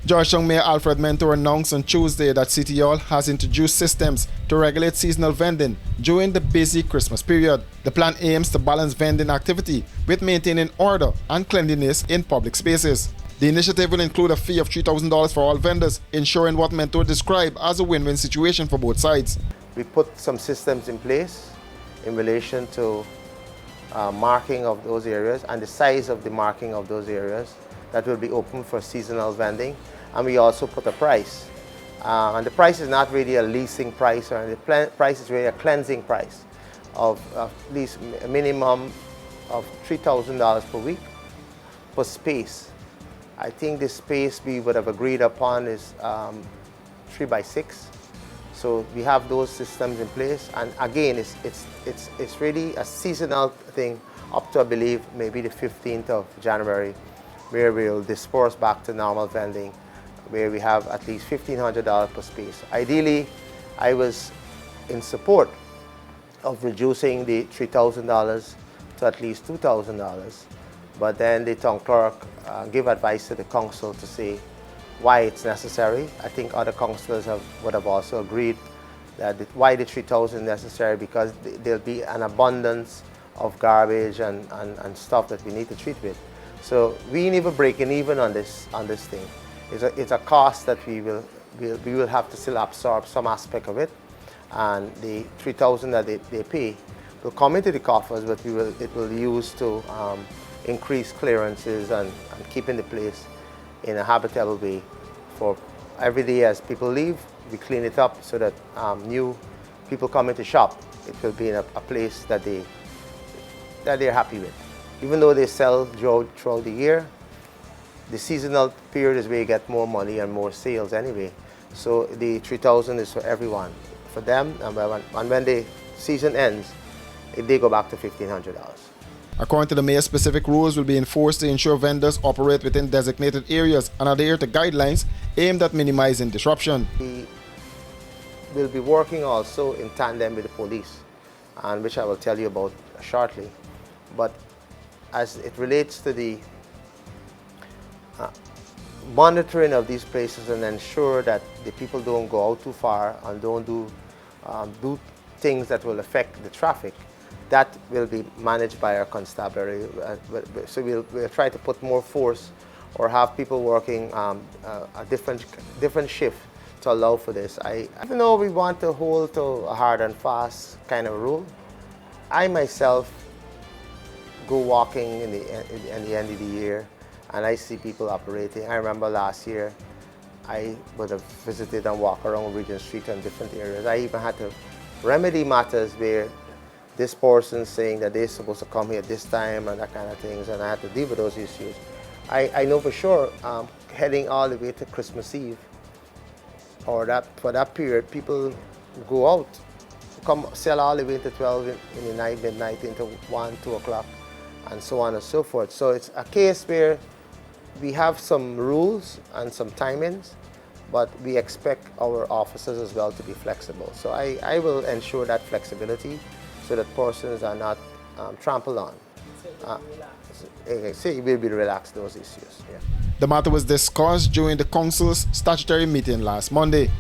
Georgetown Mayor Alfred Mentor announced on Tuesday that City Hall has introduced systems to regulate seasonal vending during the busy Christmas period. The plan aims to balance vending activity with maintaining order and cleanliness in public spaces. The initiative will include a fee of $3,000 for all vendors, ensuring what Mentor described as a win-win situation for both sides. We put some systems in place in relation to marking of those areas and the size of the marking of those areas that will be open for seasonal vending, and we also put a price. And the price is not really a leasing price, or the price is really a cleansing price of at least a minimum of $3,000 per week per space. I think the space we would have agreed upon is 3 by 6. So we have those systems in place, and again, it's really a seasonal thing up to, I believe, maybe the 15th of January, where we'll disperse back to normal vending, where we have at least $1,500 per space. Ideally, I was in support of reducing the $3,000 to at least $2,000, but then the town clerk gave advice to the council to say why it's necessary. I think other councillors would have also agreed that why the $3,000 is necessary, because there'll be an abundance of garbage and stuff that we need to treat with. So we ain't even breaking even on this thing. It's a cost that we will have to still absorb some aspect of it, and the $3,000 that they pay will come into the coffers, but it will use to increase clearances and keeping the place in a habitable way. For every day as people leave, we clean it up so that new people coming to shop, it will be in a place that they're happy with. Even though they sell throughout the year, the seasonal period is where you get more money and more sales anyway. So the $3,000 is for everyone, for them, and when the season ends, they go back to $1,500. According to the mayor, specific rules will be enforced to ensure vendors operate within designated areas and adhere to guidelines aimed at minimizing disruption. We will be working also in tandem with the police, and which I will tell you about shortly. But as it relates to the monitoring of these places and ensure that the people don't go out too far and don't do things that will affect the traffic, that will be managed by our constabulary. So we'll try to put more force or have people working a different shift to allow for this. Even though we want to hold to a hard and fast kind of rule, I myself go walking in the end of the year and I see people operating. I remember last year I would have visited and walked around Regent Street and different areas. I even had to remedy matters where this person saying that they're supposed to come here at this time and that kind of things, and I had to deal with those issues. I know for sure, heading all the way to Christmas Eve, or for that period, people go out, come sell all the way to 12 in the night, midnight into 1, 2 o'clock, and so on and so forth. So it's a case where we have some rules and some timings, but we expect our officers as well to be flexible. So I will ensure that flexibility so that persons are not trampled on. So we'll be relaxed those issues. Yeah. The matter was discussed during the council's statutory meeting last Monday.